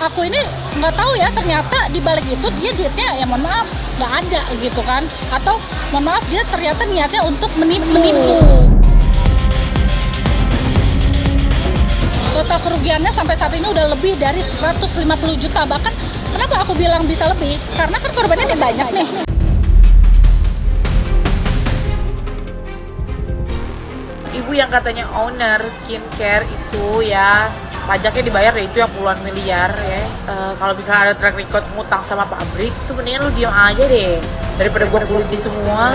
aku ini nggak tahu ya, ternyata di balik itu dia duitnya ya mohon maaf nggak ada gitu kan, atau mohon maaf dia ternyata niatnya untuk menipu. Total kerugiannya sampai saat ini udah lebih dari 150 juta, bahkan kenapa aku bilang bisa lebih, karena kan korbannya banyak nih. Ibu yang katanya owner skincare itu ya pajaknya dibayar ya itu yang puluhan miliar ya. Kalau misalnya ada track record ngutang sama pabrik tuh mendingan lu diam aja deh daripada gua kuliti semua.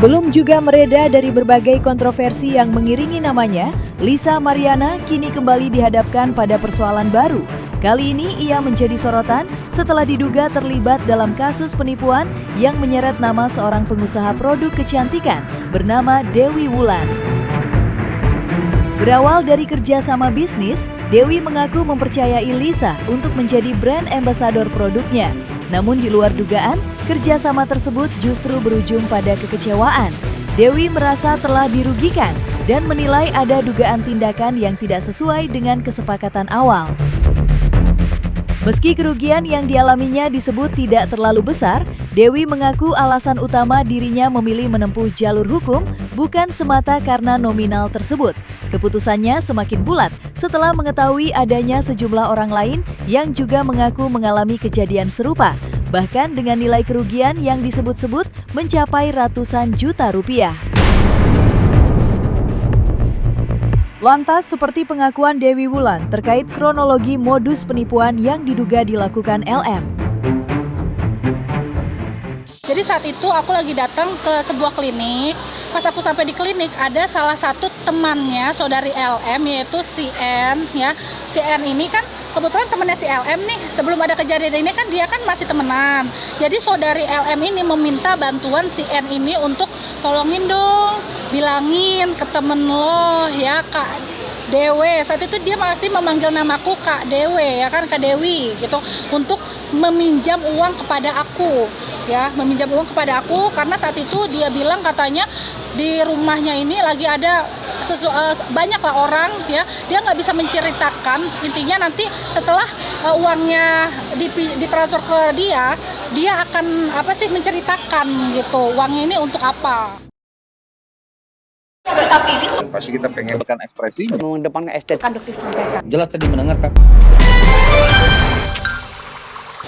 Belum juga mereda dari berbagai kontroversi yang mengiringi namanya, Lisa Mariana kini kembali dihadapkan pada persoalan baru. Kali ini ia menjadi sorotan setelah diduga terlibat dalam kasus penipuan yang menyeret nama seorang pengusaha produk kecantikan bernama Dewi Wulan. Berawal dari kerjasama bisnis, Dewi mengaku mempercayai Lisa untuk menjadi brand ambassador produknya. Namun di luar dugaan, kerjasama tersebut justru berujung pada kekecewaan. Dewi merasa telah dirugikan dan menilai ada dugaan tindakan yang tidak sesuai dengan kesepakatan awal. Meski kerugian yang dialaminya disebut tidak terlalu besar, Dewi mengaku alasan utama dirinya memilih menempuh jalur hukum bukan semata karena nominal tersebut. Keputusannya semakin bulat setelah mengetahui adanya sejumlah orang lain yang juga mengaku mengalami kejadian serupa, bahkan dengan nilai kerugian yang disebut-sebut mencapai ratusan juta rupiah. Lantas, seperti pengakuan Dewi Wulan terkait kronologi modus penipuan yang diduga dilakukan LM. Jadi saat itu aku lagi datang ke sebuah klinik. Pas aku sampai di klinik, ada salah satu temannya saudari LM, yaitu si N ya. Si N ini kan kebetulan temannya si LM nih. Sebelum ada kejadian ini kan dia kan masih temenan. Jadi saudari LM ini meminta bantuan si N ini untuk tolongin dong, bilangin ke temen lo ya, Kak Dewe. Saat itu dia masih memanggil namaku Kak Dewe ya kan, Kak Dewi gitu, untuk meminjam uang kepada aku ya, meminjam uang kepada aku karena saat itu dia bilang katanya di rumahnya ini lagi ada banyak lah orang ya, dia nggak bisa menceritakan. Intinya nanti setelah uangnya ditransfer ke dia akan menceritakan gitu uangnya ini untuk apa. Pasti kita pengen kan ekspresinya. Mengedepankan estetika. Jelas tadi mendengar kan.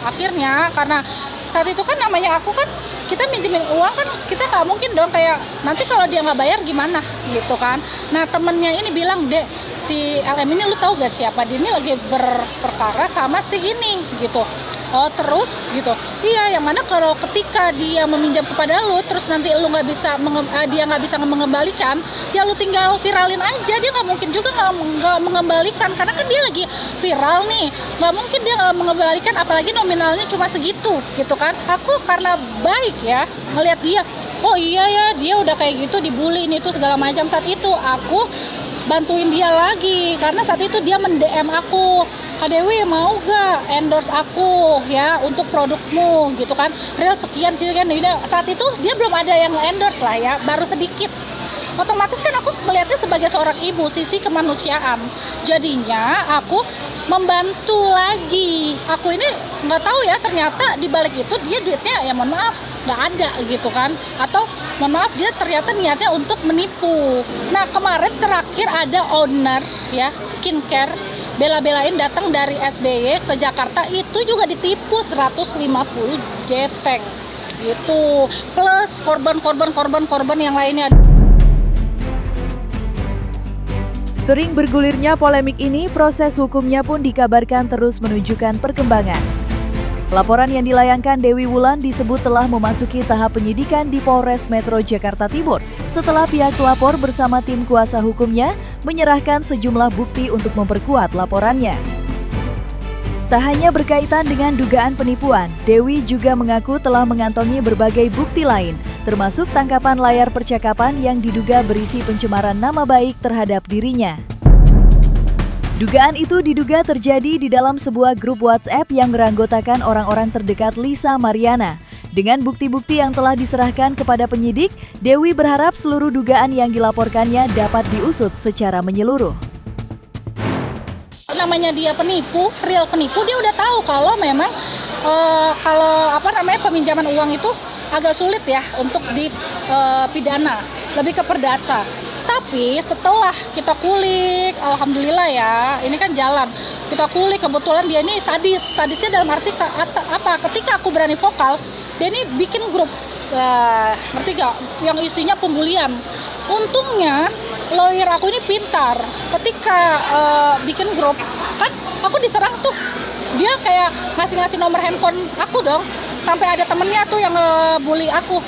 Akhirnya karena saat itu kan namanya aku kan, kita minjemin uang kan, kita nggak mungkin dong kayak nanti kalau dia nggak bayar gimana gitu kan. Nah temennya ini bilang, Dek, si LM ini lu tahu gak siapa, dia ini lagi berperkara sama si ini gitu. Oh terus gitu, iya yang mana kalau ketika dia meminjam kepada lu terus nanti lu dia nggak bisa mengembalikan, ya lu tinggal viralin aja, dia nggak mungkin juga nggak mengembalikan karena kan dia lagi viral nih, nggak mungkin dia nggak mengembalikan, apalagi nominalnya cuma segitu gitu kan. Aku karena baik ya ngelihat dia, oh iya ya dia udah kayak gitu dibully ini itu segala macam, saat itu aku bantuin dia lagi karena saat itu dia mend-DM aku, Kak Dewi mau gak endorse aku ya untuk produkmu gitu kan, real sekian gitu kan. Saat itu dia belum ada yang endorse lah ya, baru sedikit. Otomatis kan aku melihatnya sebagai seorang ibu, sisi kemanusiaan, jadinya aku membantu lagi. Aku ini nggak tahu ya, ternyata di balik itu dia duitnya ya mohon maaf nggak ada gitu kan, atau mohon maaf dia ternyata niatnya untuk menipu. Nah kemarin terakhir ada owner ya skincare bela-belain datang dari SBY ke Jakarta, itu juga ditipu 150 jeteng gitu, plus korban yang lainnya. Sering bergulirnya polemik ini, proses hukumnya pun dikabarkan terus menunjukkan perkembangan. Laporan yang dilayangkan Dewi Wulan disebut telah memasuki tahap penyidikan di Polres Metro Jakarta Timur setelah pihak pelapor bersama tim kuasa hukumnya menyerahkan sejumlah bukti untuk memperkuat laporannya. Tak hanya berkaitan dengan dugaan penipuan, Dewi juga mengaku telah mengantongi berbagai bukti lain, termasuk tangkapan layar percakapan yang diduga berisi pencemaran nama baik terhadap dirinya. Dugaan itu diduga terjadi di dalam sebuah grup WhatsApp yang beranggotakan orang-orang terdekat Lisa Mariana. Dengan bukti-bukti yang telah diserahkan kepada penyidik, Dewi berharap seluruh dugaan yang dilaporkannya dapat diusut secara menyeluruh. Namanya dia penipu, real penipu, dia udah tahu kalau memang peminjaman uang itu agak sulit ya untuk dipidana, lebih ke perdata. Tapi setelah kita kulik, alhamdulillah ya, ini kan jalan. Kita kulik, kebetulan dia ini sadisnya dalam arti ketika aku berani vokal, dia ini bikin grup, ngerti gak? Yang isinya pembulian. Untungnya lawyer aku ini pintar, ketika bikin grup, kan aku diserang tuh, dia kayak ngasih nomor handphone aku dong, sampai ada temennya tuh yang bully aku.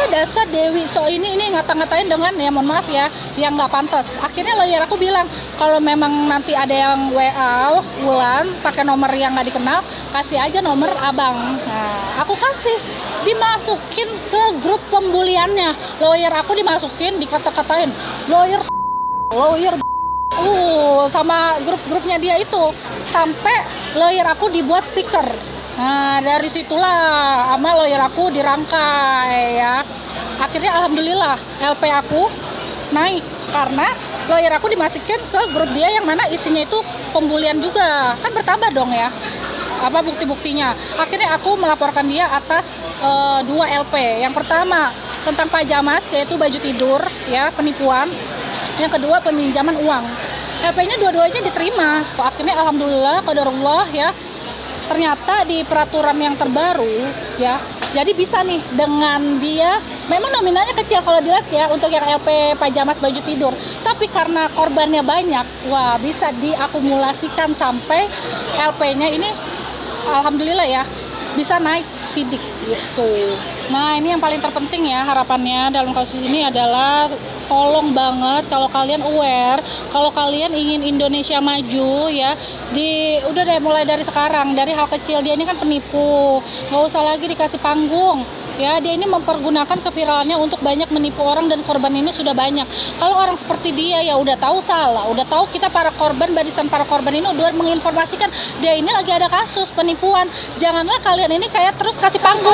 Dasar Dewi, ini ngata-ngatain dengan, ya mohon maaf ya, yang nggak pantas. Akhirnya lawyer aku bilang, kalau memang nanti ada yang WA Wulan pakai nomor yang nggak dikenal, kasih aja nomor abang. Nah, aku kasih, dimasukin ke grup pembuliannya. Lawyer aku dimasukin, dikata-katain, lawyer sama grup-grupnya dia itu, sampai lawyer aku dibuat stiker. Nah, dari situlah sama lawyer aku dirangkai ya. Akhirnya alhamdulillah LP aku naik karena lawyer aku dimasukin ke grup dia yang mana isinya itu pembulian juga. Kan bertambah dong ya bukti-buktinya. Akhirnya aku melaporkan dia atas 2 LP. Yang pertama tentang pajamas, yaitu baju tidur ya, penipuan. Yang kedua peminjaman uang. LP-nya dua-duanya diterima. Akhirnya alhamdulillah qadarullah ya. Ternyata di peraturan yang terbaru ya, jadi bisa nih dengan dia, memang nominalnya kecil kalau dilihat ya untuk yang LP pajamas baju tidur, tapi karena korbannya banyak, wah bisa diakumulasikan sampai LP-nya ini alhamdulillah ya bisa naik sidik gitu. Nah, ini yang paling terpenting ya, harapannya dalam kasus ini adalah tolong banget kalau kalian aware, kalau kalian ingin Indonesia maju ya, udah deh mulai dari sekarang, dari hal kecil. Dia ini kan penipu, nggak usah lagi dikasih panggung ya. Dia ini mempergunakan keviralannya untuk banyak menipu orang dan korban ini sudah banyak. Kalau orang seperti dia ya udah tahu salah, udah tahu kita para korban, barisan para korban ini udah menginformasikan dia ini lagi ada kasus penipuan. Janganlah kalian ini kayak terus kasih panggung.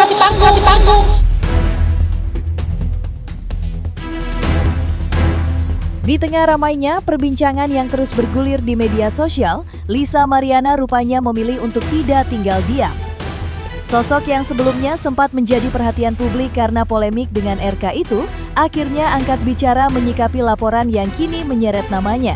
Di tengah ramainya perbincangan yang terus bergulir di media sosial, Lisa Mariana rupanya memilih untuk tidak tinggal diam. Sosok yang sebelumnya sempat menjadi perhatian publik karena polemik dengan RK itu, akhirnya angkat bicara menyikapi laporan yang kini menyeret namanya.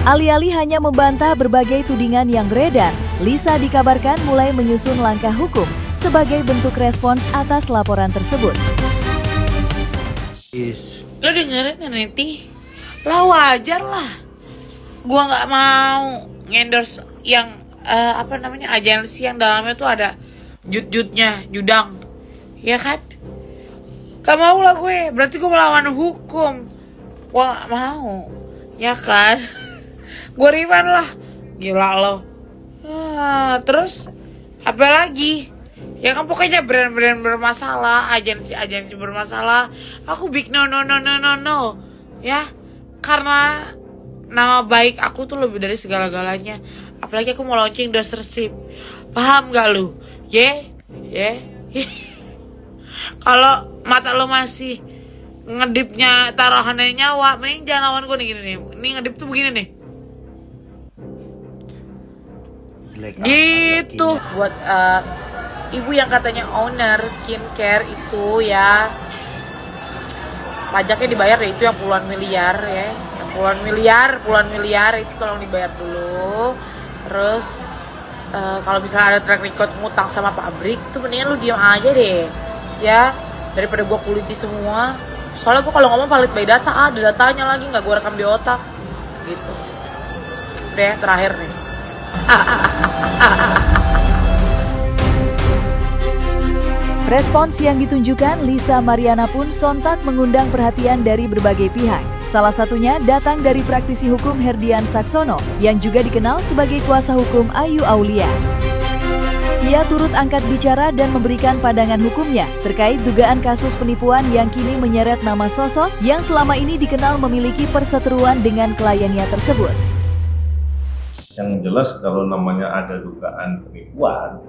Alih-alih hanya membantah berbagai tudingan yang beredar, Lisa dikabarkan mulai menyusun langkah hukum sebagai bentuk respons atas laporan tersebut. Lo dengerin nanti, lah wajar lah. Gua nggak mau ngendorse yang agensi yang dalamnya tuh ada judang, ya kan? Gak mau lah gue, berarti gue melawan hukum. Gue gak mau, ya kan? Gue refund lah, gila lo. Terus apa lagi? Ya kan pokoknya brand-brand bermasalah, agensi bermasalah. Aku big no. Ya, karena nama baik aku tuh lebih dari segala-galanya. Apalagi aku mau launching Doster Strip. Paham gak lu? Kalau mata lo masih ngedipnya taruhannya nyawa, mending jangan lawan gue nih gini nih. Ini ngedip tuh begini nih. Gitu. Buat ibu yang katanya owner skincare itu ya, pajaknya dibayar ya, itu yang puluhan miliar ya, yang puluhan miliar itu tolong dibayar dulu. Terus kalau misalnya ada track record ngutang sama pabrik tuh mendingan lu diam aja deh ya, daripada gua kuliti semua. Soalnya gua kalau ngomong valid by data, ada datanya lagi, nggak gua rekam di otak gitu. Udah terakhir nih. Respons yang ditunjukkan Lisa Mariana pun sontak mengundang perhatian dari berbagai pihak. Salah satunya datang dari praktisi hukum Herdian Saksono yang juga dikenal sebagai kuasa hukum Ayu Aulia. Ia turut angkat bicara dan memberikan pandangan hukumnya terkait dugaan kasus penipuan yang kini menyeret nama sosok yang selama ini dikenal memiliki perseteruan dengan kliennya tersebut. Yang jelas kalau namanya ada dugaan penipuan,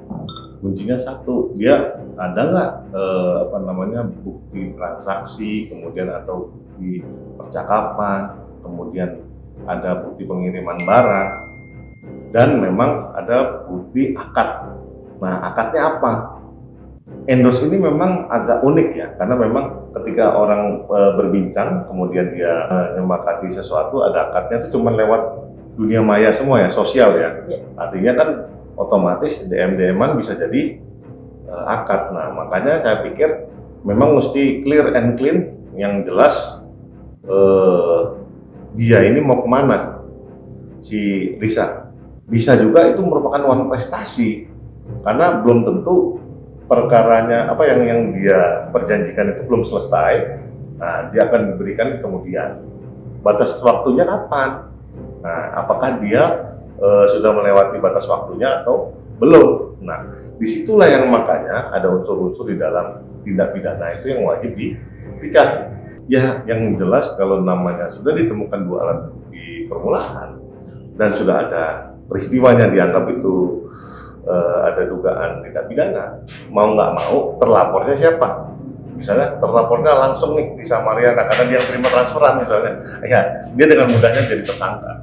kuncinya satu, dia ada nggak bukti transaksi, kemudian atau bukti percakapan, kemudian ada bukti pengiriman barang, dan memang ada bukti akad. Nah, akadnya apa? Endorse ini memang agak unik ya, karena memang ketika orang berbincang, kemudian dia menyepakati sesuatu, ada akadnya itu cuma lewat dunia maya semua ya, sosial ya. Artinya kan otomatis DM-an bisa jadi akad. Nah, makanya saya pikir memang mesti clear and clean, yang jelas dia ini mau kemana, si Lisa. Bisa juga itu merupakan one prestasi, karena belum tentu perkaranya yang dia perjanjikan itu belum selesai. Nah, dia akan diberikan kemudian. Batas waktunya kapan? Nah, apakah dia sudah melewati batas waktunya atau belum? Nah, disitulah yang makanya ada unsur-unsur di dalam tindak pidana itu yang wajib dibuktikan. Ya, yang jelas kalau namanya sudah ditemukan dua alat bukti permulaan dan sudah ada peristiwanya dianggap itu ada dugaan tindak pidana, mau nggak mau terlapornya siapa? Misalnya terlapornya langsung nih Lisa Mariana karena dia terima transferan misalnya, ya dia dengan mudahnya jadi tersangka.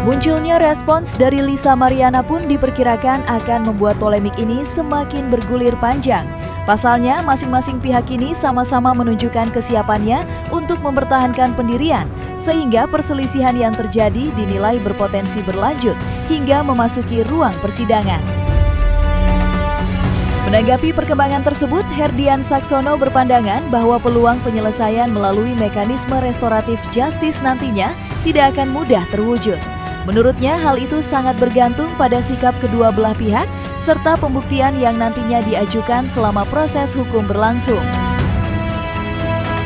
Munculnya respons dari Lisa Mariana pun diperkirakan akan membuat polemik ini semakin bergulir panjang. Pasalnya, masing-masing pihak ini sama-sama menunjukkan kesiapannya untuk mempertahankan pendirian, sehingga perselisihan yang terjadi dinilai berpotensi berlanjut hingga memasuki ruang persidangan. Menanggapi perkembangan tersebut, Herdian Saksono berpandangan bahwa peluang penyelesaian melalui mekanisme restoratif justice nantinya tidak akan mudah terwujud. Menurutnya, hal itu sangat bergantung pada sikap kedua belah pihak serta pembuktian yang nantinya diajukan selama proses hukum berlangsung.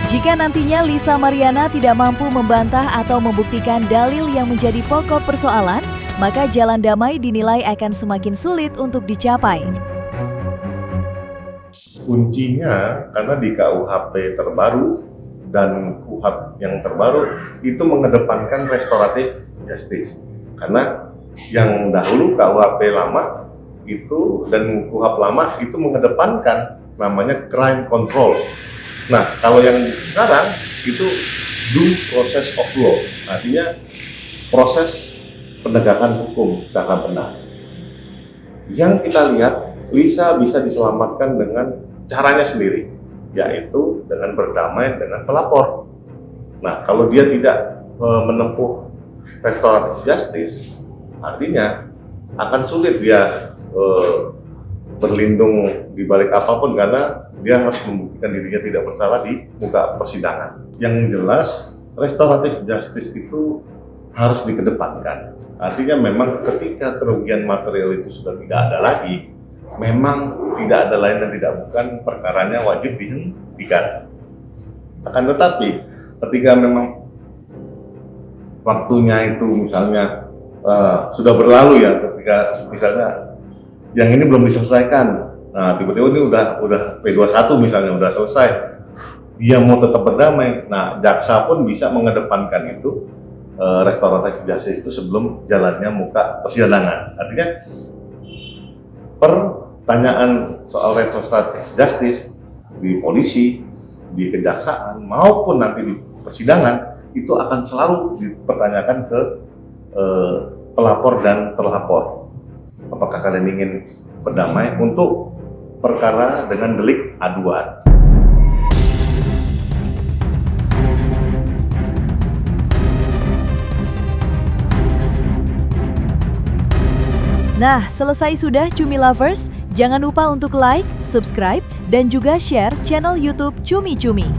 Jika nantinya Lisa Mariana tidak mampu membantah atau membuktikan dalil yang menjadi pokok persoalan, maka jalan damai dinilai akan semakin sulit untuk dicapai. Kuncinya karena di KUHP terbaru dan KUHP yang terbaru itu mengedepankan restoratif justice. Karena yang dahulu KUHP lama itu dan KUHP lama itu mengedepankan namanya crime control. Nah, kalau yang sekarang itu due process of law, artinya proses penegakan hukum secara benar. Yang kita lihat, Lisa bisa diselamatkan dengan caranya sendiri, yaitu dengan berdamai dengan pelapor. Nah, kalau dia tidak menempuh restoratif justice, artinya akan sulit dia berlindung di balik apapun karena dia harus membuktikan dirinya tidak bersalah di muka persidangan. Yang jelas, restoratif justice itu harus dikedepankan. Artinya memang ketika kerugian material itu sudah tidak ada lagi, memang tidak ada lain dan tidak bukan perkaranya wajib dihentikan. Akan tetapi ketika memang waktunya itu misalnya sudah berlalu ya, ketika misalnya yang ini belum diselesaikan, nah tiba-tiba ini udah P21 misalnya udah selesai, dia mau tetap berdamai, nah jaksa pun bisa mengedepankan itu restoratif justice itu sebelum jalannya muka persidangan. Artinya pertanyaan soal restoratif justice di polisi, di kejaksaan maupun nanti di persidangan itu akan selalu dipertanyakan ke pelapor dan terlapor. Apakah kalian ingin berdamai untuk perkara dengan delik aduan? Nah, selesai sudah Cumi Lovers. Jangan lupa untuk like, subscribe, dan juga share channel YouTube Cumi Cumi.